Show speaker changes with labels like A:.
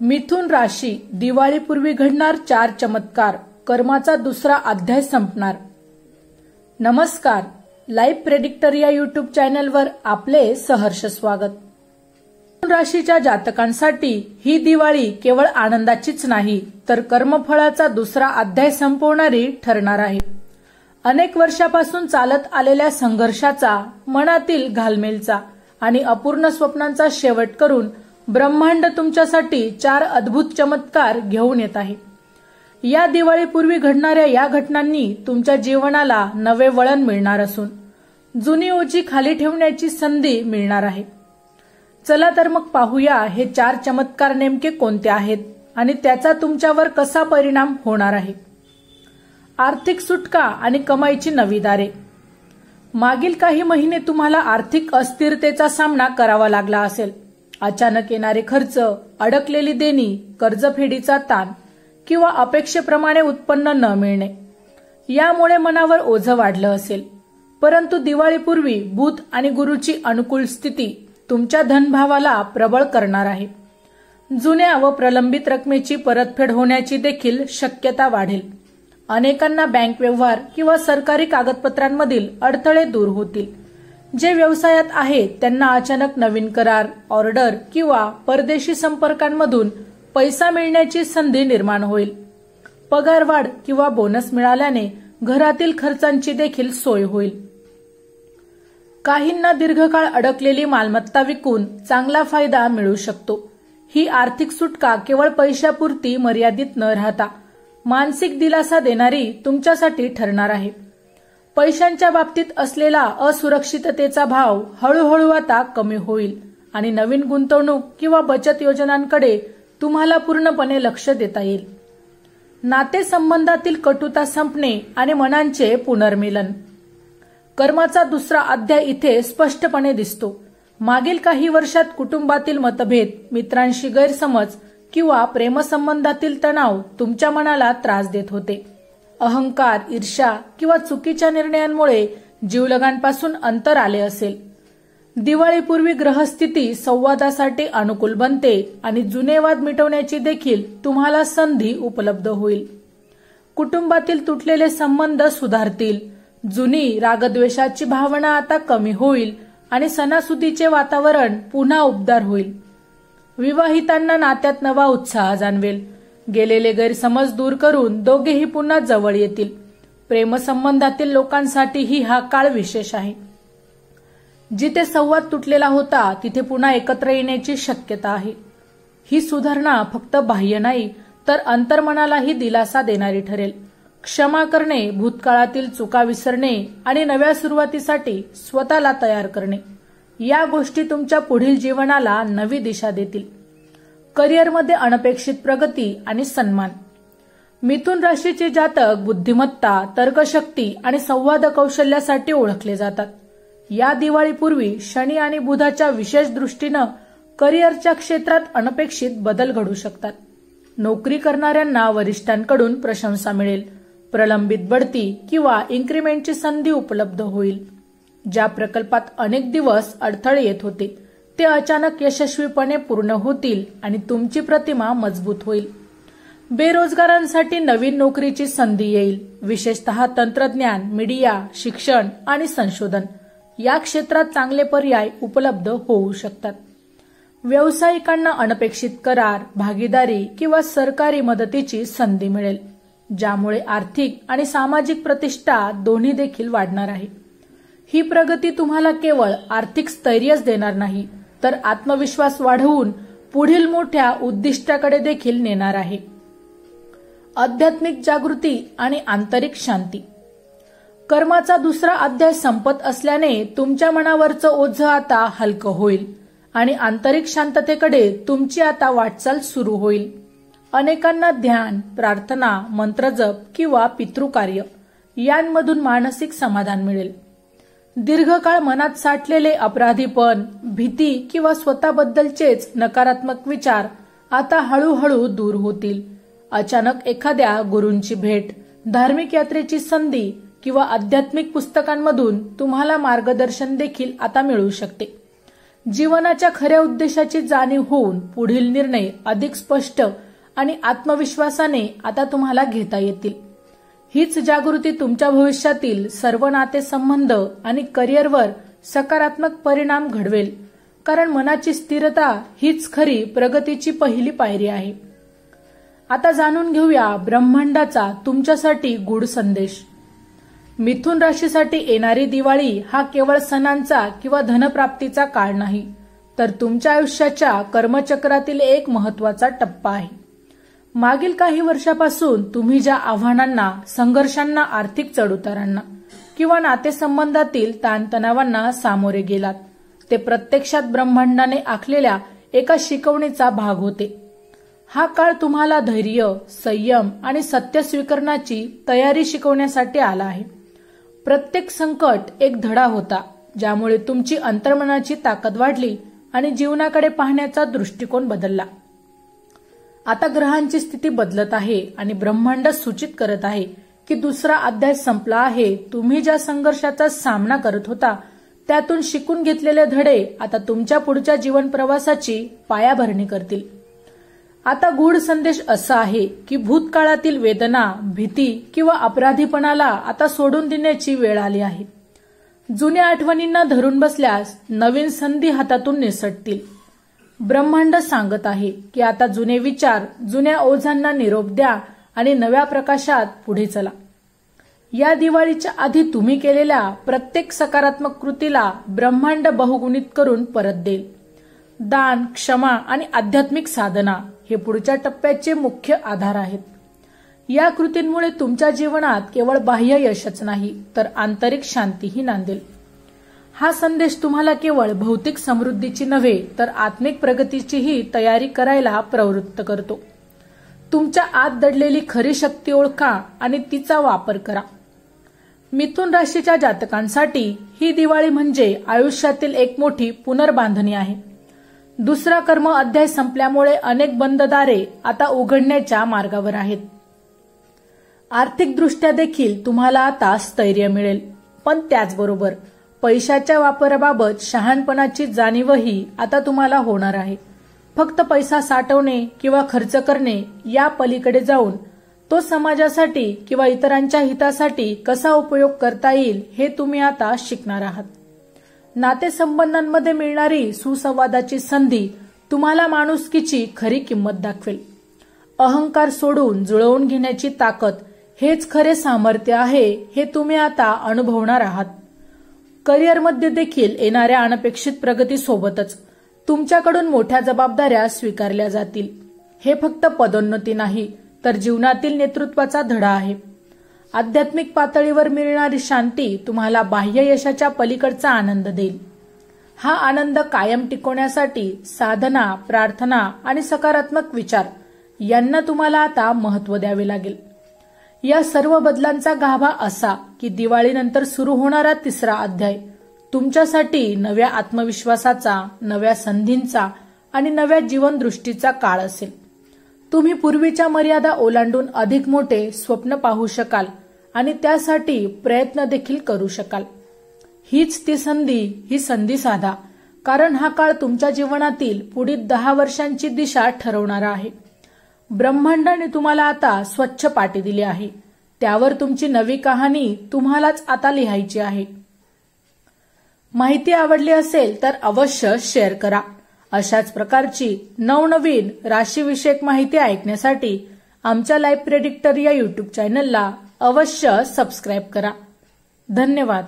A: मिथुन राशी, दिवाळीपूर्वी घडणार 4 चमत्कार, कर्माचा दुसरा अध्याय संपणार। नमस्कार, लाईव्ह प्रेडिक्टर या यूट्यूब चॅनलवर आपले सहर्ष स्वागत। मिथुन राशीच्या जातकांसाठी ही दिवाळी केवळ आनंदाचीच नाही तर कर्मफळाचा दुसरा अध्याय संपवणारी ठरणार आहे। अनेक वर्षापासून चालत आलेल्या संघर्षाचा, मनातील घालमेलचा आणि अपूर्ण स्वप्नांचा शेवट करून ब्रह्मांड तुमच्यासाठी 4 अद्भुत चमत्कार घेऊन येत आहे। या दिवाळीपूर्वी घडणाऱ्या या घटनांनी तुमच्या जीवनाला नवे वळण मिळणार असून जुनी ओझी खाली ठेवण्याची संधी मिळणार आहे। चला तर मग पाहूया हे 4 चमत्कार नेमके कोणते आहेत आणि त्याचा तुमच्यावर कसा परिणाम होणार आहे। आर्थिक सुटका आणि कमाईची नवी दारे। मागील काही महिने तुम्हाला आर्थिक अस्थिरतेचा सामना करावा लागला असेल। अचानक येणारे खर्च, अडकलेली देणी, कर्जफेडीचा ताण किंवा अपेक्षेप्रमाणे उत्पन्न न मिळणे यामुळे मनावर ओझं वाढलं असेल। परंतु दिवाळीपूर्वी बुध आणि गुरुची अनुकूल स्थिती तुमच्या धनभावाला प्रबळ करणार आहे। जुन्या व प्रलंबित रकमेची परतफेड होण्याची देखील शक्यता वाढेल। अनेकांना बँक व्यवहार किंवा सरकारी कागदपत्रांमधील अडथळे दूर होतील। जे व्यवसायात आहेत त्यांना अचानक नवीन करार, ऑर्डर किंवा परदेशी संपर्कांमधून पैसा मिळण्याची संधी निर्माण होईल। पगारवाढ किंवा बोनस मिळाल्याने घरातील खर्चांची देखील सोय होईल। काहींना दीर्घकाळ अडकलेली मालमत्ता विकून चांगला फायदा मिळू शकतो। ही आर्थिक सुटका केवळ पैशापुरती मर्यादित न राहता मानसिक दिलासा देणारी तुमच्यासाठी ठरणार आहे। पैशांच्या बाबतीत असलेला असुरक्षिततेचा भाव हळूहळू आता कमी होईल आणि नवीन गुंतवणूक किंवा बचत योजनांकडे तुम्हाला पूर्णपणे लक्ष देता येईल। नातेसंबंधातील कटुता संपणे आणि मनांचे पुनर्मिलन। कर्माचा दुसरा अध्याय इथे स्पष्टपणे दिसतो। मागील काही वर्षात कुटुंबातील मतभेद, मित्रांशी गैरसमज किंवा प्रेमसंबंधातील तणाव तुमच्या मनाला त्रास देत होते। अहंकार, ईर्ष्या किंवा चुकीच्या निर्णयांमुळे जीवलगांपासून अंतर आले असेल। दिवाळीपूर्वी ग्रहस्थिती संवादासाठी अनुकूल बनते आणि जुने वाद मिटवण्याची देखील तुम्हाला संधी उपलब्ध होईल। कुटुंबातील तुटलेले संबंध सुधारतील। जुनी रागद्वेषाची भावना आता कमी होईल आणि सणासुदीचे वातावरण पुन्हा उबदार होईल। विवाहितांना नात्यात नवा उत्साह जाणवेल। गेलेले गैरसमज दूर करून दोघेही पुन्हा जवळ येतील। प्रेमसंबंधातील लोकांसाठीही हा काळ विशेष आहे। जिथे संवाद तुटलेला होता तिथे पुन्हा एकत्र येण्याची शक्यता आहे। ही सुधारणा फक्त बाह्य नाही तर अंतर्मनालाही दिलासा देणारी ठरेल। क्षमा करणे, भूतकाळातील चुका विसरणे आणि नव्या सुरुवातीसाठी स्वतःला तयार करणे या गोष्टी तुमच्या पुढील जीवनाला नवी दिशा देतील। करिअरमध्ये अनपेक्षित प्रगती आणि सन्मान। मिथुन राशीचे जातक बुद्धिमत्ता, तर्कशक्ती आणि संवाद कौशल्यासाठी ओळखले जातात। या दिवाळीपूर्वी शनी आणि बुधाच्या विशेष दृष्टीनं करिअरच्या क्षेत्रात अनपेक्षित बदल घडू शकतात। नोकरी करणाऱ्यांना वरिष्ठांकडून प्रशंसा मिळेल। प्रलंबित बढती किंवा इन्क्रिमेंटची संधी उपलब्ध होईल। ज्या प्रकल्पात अनेक दिवस अडथळे येत होते ते अचानक यशस्वीपणे पूर्ण होतील आणि तुमची प्रतिमा मजबूत होईल। बेरोजगारांसाठी नवीन नोकरीची संधी येईल। विशेषतः तंत्रज्ञान, मीडिया, शिक्षण आणि संशोधन या क्षेत्रात चांगले पर्याय उपलब्ध होऊ शकतात। व्यावसायिकांना अनपेक्षित करार, भागीदारी किंवा सरकारी मदतीची संधी मिळेल, ज्यामुळे आर्थिक आणि सामाजिक प्रतिष्ठा दोन्ही देखील वाढणार आहे। ही प्रगती तुम्हाला केवळ आर्थिक स्थैर्यच देणार नाही तर आत्मविश्वास वाढवून पुढील मोठ्या उद्दिष्टाकडे देखील नेणार आहे। आध्यात्मिक जागृती आणि आंतरिक शांती। कर्माचा दुसरा अध्याय संपत असल्याने तुमच्या मनावरचं ओझं आता हलकं होईल आणि आंतरिक शांततेकडे तुमची आता वाटचाल सुरू होईल। अनेकांना ध्यान, प्रार्थना, मंत्रजप किंवा पितृकार्य यांमधून मानसिक समाधान मिळेल। दीर्घकाळ मनात साठलेले अपराधीपण, भीती किंवा स्वतःबद्दलचेच नकारात्मक विचार आता हळूहळू दूर होतील। अचानक एखाद्या गुरूंची भेट, धार्मिक यात्रेची संधी किंवा आध्यात्मिक पुस्तकांमधून तुम्हाला मार्गदर्शन देखील आता मिळू शकते। जीवनाच्या खऱ्या उद्देशाची जाणीव होऊन पुढील निर्णय अधिक स्पष्ट आणि आत्मविश्वासाने आता तुम्हाला घेता येतील. हीच जागृती तुमच्या भविष्यातील सर्व नातेसंबंध आणि करिअरवर सकारात्मक परिणाम घडवेल. कारण मनाची स्थिरता हीच खरी प्रगतीची पहिली पायरी आहे. आता जाणून घेऊया ब्रह्मांडाचा तुमच्यासाठी गूढ संदेश. मिथुन राशीसाठी येणारी दिवाळी हा केवळ सणांचा किंवा धनप्राप्तीचा काळ नाही, तर तुमच्या आयुष्याच्या कर्मचक्रातील एक महत्वाचा टप्पा आहे. मागील काही वर्षापासून तुम्ही ज्या आव्हानांना, संघर्षांना, आर्थिक चढउतारांना किंवा नातेसंबंधातील ताणतणावांना सामोरे गेलात, ते प्रत्यक्षात ब्रह्मांडाने आखलेल्या एका शिकवणीचा भाग होते. हा काळ तुम्हाला धैर्य, संयम आणि सत्य स्वीकारण्याची तयारी शिकवण्यासाठी आला आहे. प्रत्येक संकट एक धडा होता, ज्यामुळे तुमची अंतर्मनाची ताकद वाढली आणि जीवनाकडे पाहण्याचा दृष्टिकोन बदलला. आता ग्रहांची स्थिती बदलत आहे आणि ब्रह्मांड सूचित करत आहे की दुसरा अध्याय संपला आहे. तुम्ही ज्या संघर्षाचा सामना करत होता, त्यातून शिकून घेतलेले धडे आता तुमच्या पुढच्या जीवन प्रवासाची पायाभरणी करतील. आता गूढ संदेश असा आहे की भूतकाळातील वेदना, भीती किंवा अपराधीपणाला आता सोडून देण्याची वेळ आली आहे. जुन्या आठवणींना धरून बसल्यास नवीन संधी हातातून निसटतील. ब्रह्मांड सांगत आहे की आता जुने विचार, जुन्या ओझांना निरोप द्या आणि नव्या प्रकाशात पुढे चला. या दिवाळीच्या आधी तुम्ही केलेल्या प्रत्येक सकारात्मक कृतीला ब्रह्मांड बहुगुणित करून परत देईल. दान, क्षमा आणि आध्यात्मिक साधना हे पुढच्या टप्प्याचे मुख्य आधार आहेत. या कृतींमुळे तुमच्या जीवनात केवळ बाह्य यशच नाही, तर आंतरिक शांतीही नांदेल. हा संदेश तुम्हाला केवळ भौतिक समृद्धीची नव्हे, तर आत्मिक प्रगतीचीही तयारी करायला प्रवृत्त करतो. तुमच्या आत दडलेली खरी शक्ती ओळखा आणि तिचा वापर करा. मिथुन राशीच्या जातकांसाठी ही दिवाळी म्हणजे आयुष्यातील एक मोठी पुनर्बांधणी आहे. दुसरा कर्म अध्याय संपल्यामुळे अनेक बंद दारे आता उघडण्याच्या मार्गावर आहेत. आर्थिकदृष्ट्या देखील तुम्हाला आता स्थैर्य मिळेल, पण त्याचबरोबर पैशाच्या वापराबाबत शहाणपणाची जाणीवही आता तुम्हाला होणार आहे. फक्त पैसा साठवणे किंवा खर्च करणे या पलीकडे जाऊन तो समाजासाठी किंवा इतरांच्या हितासाठी कसा उपयोग करता येईल हे तुम्ही आता शिकणार आहात. नातेसंबंधांमध्ये मिळणारी सुसंवादाची संधी तुम्हाला माणुसकीची खरी किंमत दाखवेल. अहंकार सोडून जुळवून घेण्याची ताकद हेच खरे सामर्थ्य आहे हे तुम्ही आता अनुभवणार आहात. करिअरमध्ये देखील येणाऱ्या अनपेक्षित प्रगतीसोबतच तुमच्याकडून मोठ्या जबाबदाऱ्या स्वीकारल्या जातील. हे फक्त पदोन्नती नाही, तर जीवनातील नेतृत्वाचा धडा आहे. आध्यात्मिक पातळीवर मिळणारी शांती तुम्हाला बाह्य यशाच्या पलीकडचा आनंद देईल. हा आनंद कायम टिकवण्यासाठी साधना, प्रार्थना आणि सकारात्मक विचार यांना तुम्हाला आता महत्त्व द्यावे लागेल. या सर्व बदलांचा गाभा असा की दिवाळीनंतर सुरू होणारा तिसरा अध्याय तुमच्यासाठी नव्या आत्मविश्वासाचा, नव्या संधींचा आणि नव्या जीवनदृष्टीचा काळ असेल. तुम्ही पूर्वीच्या मर्यादा ओलांडून अधिक मोठे स्वप्न पाहू शकाल आणि त्यासाठी प्रयत्न देखील करू शकाल. हीच ती संधी, ही संधी साधा, कारण हा काळ तुमच्या जीवनातील पुढील 10 वर्षांची दिशा ठरवणारा आहे. ब्रह्मांडाने तुम्हाला आता स्वच्छ पाटी दिली आहे. त्यावर तुमची नवी कहाणी तुम्हालाच आता लिहायची आहे. माहिती आवडली असेल तर अवश्य शेअर करा. अशाच प्रकारची नवनवीन राशीविषयक माहिती ऐकण्यासाठी आमच्या लाईव्ह प्रेडिक्टर या यूट्यूब चॅनलला अवश्य सबस्क्राईब करा. धन्यवाद.